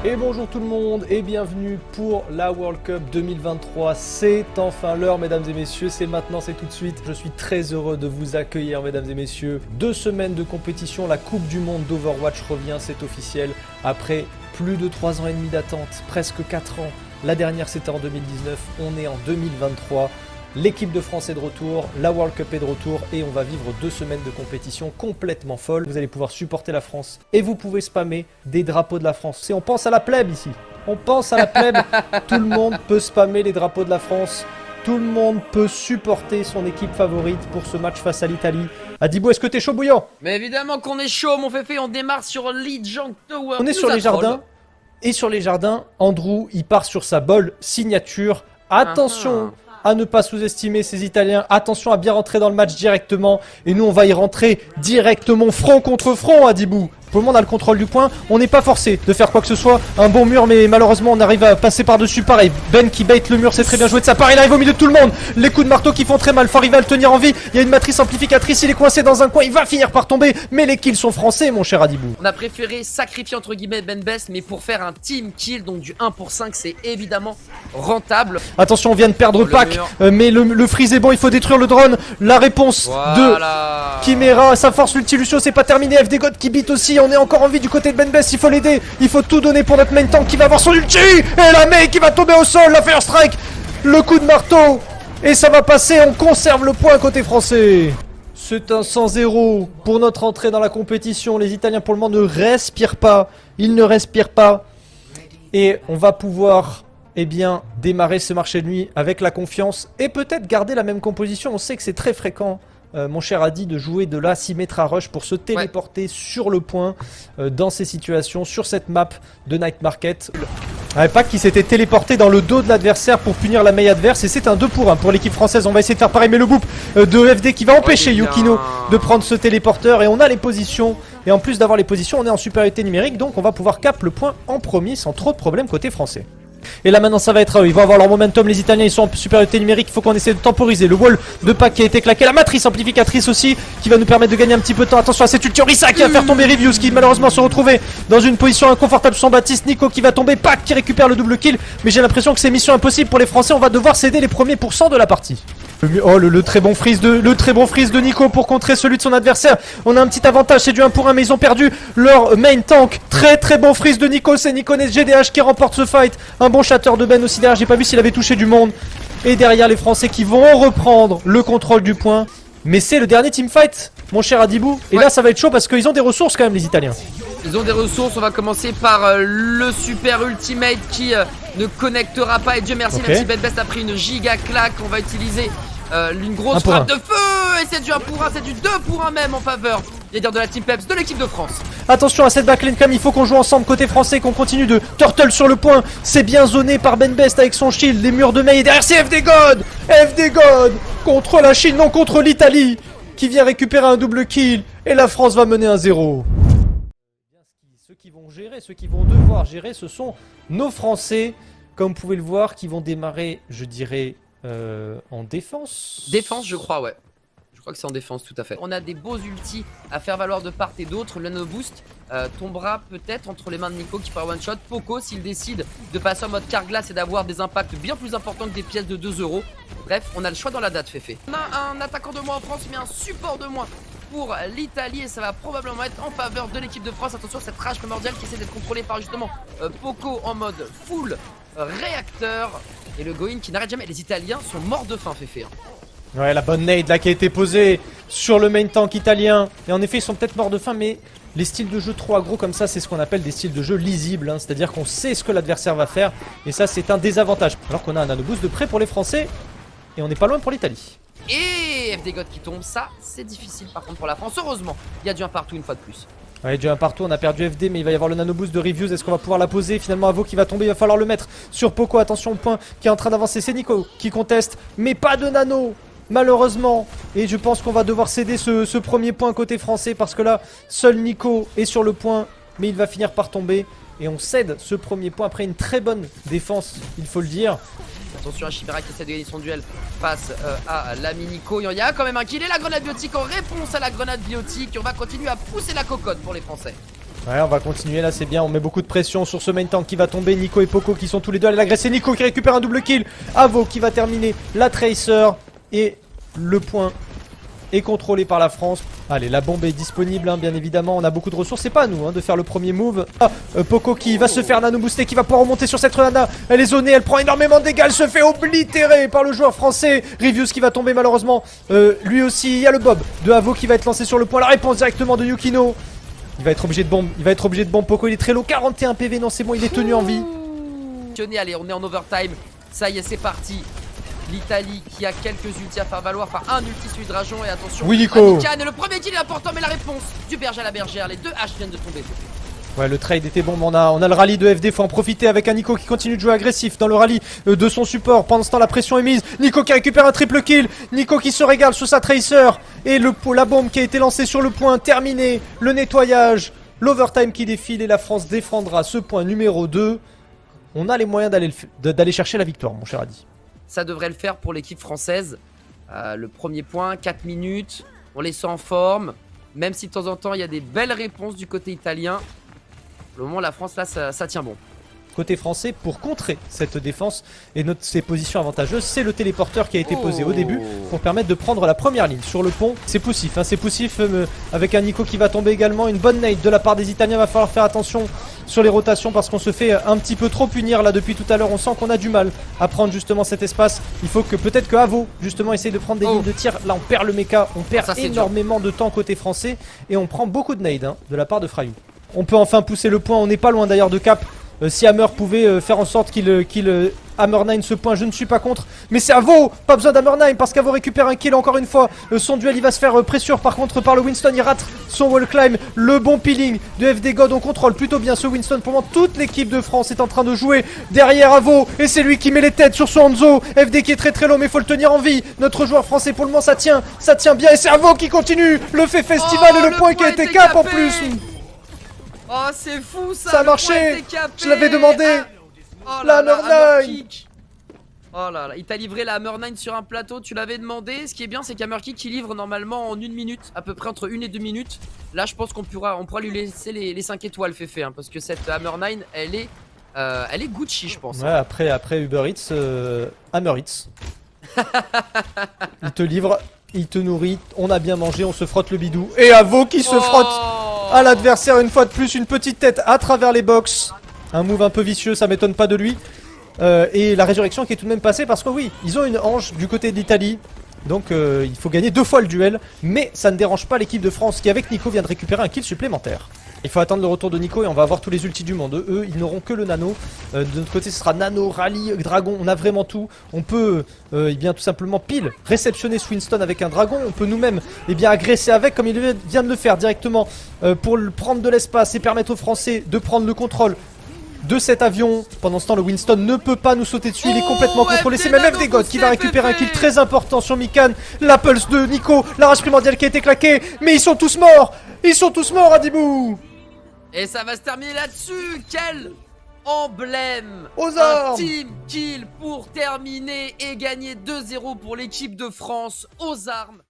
Et bonjour tout le monde et bienvenue pour la World Cup 2023. C'est enfin l'heure mesdames et messieurs, c'est maintenant, c'est tout de suite. Je suis très heureux de vous accueillir mesdames et messieurs. 2 semaines de compétition, la Coupe du Monde d'Overwatch revient, c'est officiel. Après plus de 3 ans et demi d'attente, presque 4 ans. La dernière c'était en 2019, on est en 2023. L'équipe de France est de retour, la World Cup est de retour et on va vivre 2 semaines de compétition complètement folles. Vous allez pouvoir supporter la France et vous pouvez spammer des drapeaux de la France. On pense à la plèbe ici, on pense à la plèbe. Tout le monde peut spammer les drapeaux de la France. Tout le monde peut supporter son équipe favorite pour ce match face à l'Italie. Adibou, est-ce que t'es chaud bouillant? Mais évidemment qu'on est chaud mon féfé, on démarre sur Lijiang Tower. On est sur les jardins. Et sur les jardins, Andrew, il part sur sa ball signature. Attention à ne pas sous-estimer ces Italiens. Attention à bien rentrer dans le match directement. Et nous, on va y rentrer directement front contre front, Adibou. Pour le moment, on a le contrôle du point. On n'est pas forcé de faire quoi que ce soit. Un bon mur, mais malheureusement, on arrive à passer par-dessus. Pareil, Ben qui bait le mur, c'est très bien joué de sa part. Il arrive au milieu de tout le monde. Les coups de marteau qui font très mal. Faut arriver à le tenir en vie. Il y a une matrice amplificatrice. Il est coincé dans un coin. Il va finir par tomber. Mais les kills sont français, mon cher Adibou. On a préféré sacrifier entre guillemets Ben Best, mais pour faire un team kill, donc du 1 pour 5, c'est évidemment rentable. Attention, on vient de perdre Pac. Mais le freeze est bon. Il faut détruire le drone. La réponse de Chimera. Ça force l'Ultilucio. C'est pas terminé. FD God qui beat aussi. On est encore en vie du côté de Ben Best, il faut l'aider, il faut tout donner pour notre main tank qui va avoir son ulti. Et la Mei qui va tomber au sol, la Fire Strike, le coup de marteau. Et ça va passer, on conserve le point côté français. C'est un 100-0 pour notre entrée dans la compétition. Les Italiens pour le moment ne respirent pas, ils ne respirent pas. Et on va pouvoir démarrer ce marché de nuit avec la confiance et peut-être garder la même composition. On sait que c'est très fréquent. Mon cher Adi, de jouer de là Symmetra Rush pour se téléporter sur le point dans ces situations, sur cette map de Night Market. Pac qui s'était téléporté dans le dos de l'adversaire pour punir la Mei adverse et c'est un 2 pour 1 pour l'équipe française. On va essayer de faire pareil, mais le boop de FD qui va empêcher Yukino de prendre ce téléporteur et on a les positions. Et en plus d'avoir les positions, on est en supériorité numérique, donc on va pouvoir cap le point en premier sans trop de problèmes côté français. Et là maintenant ça va être à eux, ils vont avoir leur momentum, les Italiens ils sont en supériorité numérique, il faut qu'on essaie de temporiser. Le wall de Pac qui a été claqué, la matrice amplificatrice aussi qui va nous permettre de gagner un petit peu de temps. Attention à cette ulti Orisa qui va faire tomber Reviews qui malheureusement se retrouvait dans une position inconfortable sur son Baptiste. Nico qui va tomber, Pac qui récupère le double kill. Mais j'ai l'impression que c'est mission impossible pour les Français, on va devoir céder les premiers pourcents de la partie. Oh le très bon freeze de Nico pour contrer celui de son adversaire. On a un petit avantage, c'est du 1 pour 1 mais ils ont perdu leur main tank. Très bon freeze de Nico, c'est Niconet GDH qui remporte ce fight. Un bon shatter de Ben aussi derrière, j'ai pas vu s'il avait touché du monde. Et derrière les Français qui vont reprendre le contrôle du point. Mais c'est le dernier teamfight, mon cher Adibou. Et là ça va être chaud parce qu'ils ont des ressources quand même les Italiens. Ils ont des ressources, on va commencer par le super ultimate qui ne connectera pas. Et Dieu merci, même si Ben Best a pris une giga claque, on va utiliser une grosse frappe de feu. Et c'est du 1 pour 1, c'est du 2 pour 1 même en faveur de la Team Peps, de l'équipe de France. Attention à cette backlane cam, il faut qu'on joue ensemble côté français, qu'on continue de turtle sur le point. C'est bien zoné par Ben Best avec son shield, les murs de Mei et derrière c'est FD God contre la Chine, non contre l'Italie qui vient récupérer un double kill et la France va mener 1-0. Ceux qui vont gérer, ceux qui vont devoir gérer, ce sont nos Français, comme vous pouvez le voir, qui vont démarrer, je dirais, en défense. Défense, je crois, ouais. Je crois que c'est en défense, tout à fait. On a des beaux ultis à faire valoir de part et d'autre. Le nano boost tombera peut-être entre les mains de Nico qui fera one shot. Poco, s'il décide de passer en mode car-glace et d'avoir des impacts bien plus importants que des pièces de 2 €. Bref, on a le choix dans la date, Féfé. On a un attaquant de moins en France, mais un support de moins pour l'Italie et ça va probablement être en faveur de l'équipe de France. Attention, cette rage primordiale qui essaie d'être contrôlée par justement Poco en mode full réacteur. Et le Going qui n'arrête jamais. Les Italiens sont morts de faim, Féfé. Ouais, la bonne nade là qui a été posée sur le main tank italien. Et en effet, ils sont peut-être morts de faim, mais les styles de jeu trop aggro comme ça, c'est ce qu'on appelle des styles de jeu lisibles. C'est-à-dire qu'on sait ce que l'adversaire va faire. Et ça, c'est un désavantage. Alors qu'on a un nanoboost de près pour les Français. Et on n'est pas loin pour l'Italie. Et FD God qui tombe, ça, c'est difficile par contre pour la France. Heureusement, il y a du 1 partout une fois de plus. Ouais, du 1 partout, on a perdu FD, mais il va y avoir le nanoboost de Reviews. Est-ce qu'on va pouvoir la poser? Finalement, Avo qui va tomber, il va falloir le mettre sur Poco. Attention, le point qui est en train d'avancer, c'est Nico qui conteste, mais pas de nano, malheureusement. Et je pense qu'on va devoir céder ce premier point côté français parce que là, seul Nico est sur le point, mais il va finir par tomber. Et on cède ce premier point après une très bonne défense, il faut le dire. Attention à Chimera qui essaie de gagner son duel face à l'ami Nico. Il y a quand même un kill et la grenade biotique en réponse à la grenade biotique. On va continuer à pousser la cocotte pour les Français. Ouais, on va continuer là, c'est bien. On met beaucoup de pression sur ce main tank qui va tomber. Nico et Poco qui sont tous les deux à l'agresser. Nico qui récupère un double kill. Avo qui va terminer la Tracer. Et le point est contrôlé par la France. Allez, la bombe est disponible, hein, bien évidemment. On a beaucoup de ressources. C'est pas à nous de faire le premier move. Poco qui va se faire nano booster, qui va pouvoir remonter sur cette nana. Elle est zonée, elle prend énormément de dégâts. Elle se fait oblitérer par le joueur français. Rivius qui va tomber malheureusement. Lui aussi, il y a le Bob de Avo qui va être lancé sur le point. La réponse directement de Yukino. Il va être obligé de bombe, Poco il est très low, 41 PV, non c'est bon, il est tenu en vie. Allez, on est en overtime, ça y est c'est parti. L'Italie qui a quelques ultis à faire valoir, enfin un ulti celui de Dragon et attention. Oui Nico. Et le premier kill est important mais la réponse du berger à la bergère, les deux H viennent de tomber. Ouais, le trade était bon, mais on a le rallye de FD, faut en profiter avec un Nico qui continue de jouer agressif dans le rallye de son support. Pendant ce temps, la pression est mise. Nico qui récupère un triple kill. Nico qui se régale sur sa Tracer. Et la bombe qui a été lancée sur le point, terminée. Le nettoyage, l'overtime qui défile et la France défendra ce point numéro 2. On a les moyens d'aller chercher la victoire, mon cher Adi. Ça devrait le faire pour l'équipe française. Le premier point, 4 minutes. On les sent en forme. Même si de temps en temps, il y a des belles réponses du côté italien. Pour le moment, la France, là, ça tient bon. Côté français, pour contrer cette défense et ces positions avantageuses, c'est le téléporteur qui a été posé au début pour permettre de prendre la première ligne sur le pont. C'est poussif, c'est poussif avec un Nico qui va tomber également. Une bonne nade de la part des Italiens, va falloir faire attention sur les rotations parce qu'on se fait un petit peu trop punir là depuis tout à l'heure. On sent qu'on a du mal à prendre justement cet espace. Il faut que peut-être que Avo justement essaye de prendre des lignes de tir. Là on perd le mecha, on perd énormément de temps côté français et on prend beaucoup de nades de la part de Frayou. On peut enfin pousser le point, on n'est pas loin d'ailleurs de cap. Si Hammer pouvait faire en sorte qu'il Hammer 9 ce point, je ne suis pas contre. Mais c'est Avo, pas besoin d'Hammer 9 parce qu'Avo récupère un kill encore une fois. Son duel il va se faire pressure par contre par le Winston, il rate son wall climb. Le bon peeling de FD God, on contrôle plutôt bien ce Winston. Pour le moment toute l'équipe de France est en train de jouer derrière Avo. Et c'est lui qui met les têtes sur son Hanzo. FD qui est très très low mais il faut le tenir en vie. Notre joueur français pour le moment ça tient bien. Et c'est Avo qui continue le fait festival et le point qui a été cap en plus. Oh c'est fou ça. Ça a marché. Je l'avais demandé. La Hammer 9. Oh là là, il t'a livré la Hammer 9 sur un plateau, tu l'avais demandé. Ce qui est bien, c'est qu'Hammer Kick il livre normalement en 1 minute, à peu près entre 1 et 2 minutes. Là, je pense qu'on pourra lui laisser les 5 étoiles, Féfé, hein, parce que cette Hammer 9, elle est Gucci, je pense. Ouais, après Uber Eats, Hammer Eats. Il te livre, il te nourrit, on a bien mangé, on se frotte le bidou. Et Avo qui se frotte à l'adversaire une fois de plus, une petite tête à travers les box. Un move un peu vicieux, ça m'étonne pas de lui. Et la résurrection qui est tout de même passée parce que oui, ils ont une hanche du côté d'Italie. Donc il faut gagner 2 fois le duel. Mais ça ne dérange pas l'équipe de France qui avec Nico vient de récupérer un kill supplémentaire. Il faut attendre le retour de Nico et on va avoir tous les ultis du monde. Eux, ils n'auront que le nano. De notre côté, ce sera nano, rallye, dragon. On a vraiment tout. On peut eh bien tout simplement pile réceptionner ce Winston avec un dragon. On peut nous-mêmes agresser avec comme il vient de le faire directement pour prendre de l'espace et permettre aux Français de prendre le contrôle de cet avion. Pendant ce temps, le Winston ne peut pas nous sauter dessus. Il est complètement contrôlé. C'est même FD God qui va récupérer un kill très important sur Mikan. La pulse de Nico. La rage primordiale qui a été claquée. Mais ils sont tous morts. Ils sont tous morts, Adibou. Et ça va se terminer là-dessus. Quel emblème. Aux armes. Un team kill pour terminer et gagner 2-0 pour l'équipe de France. Aux armes.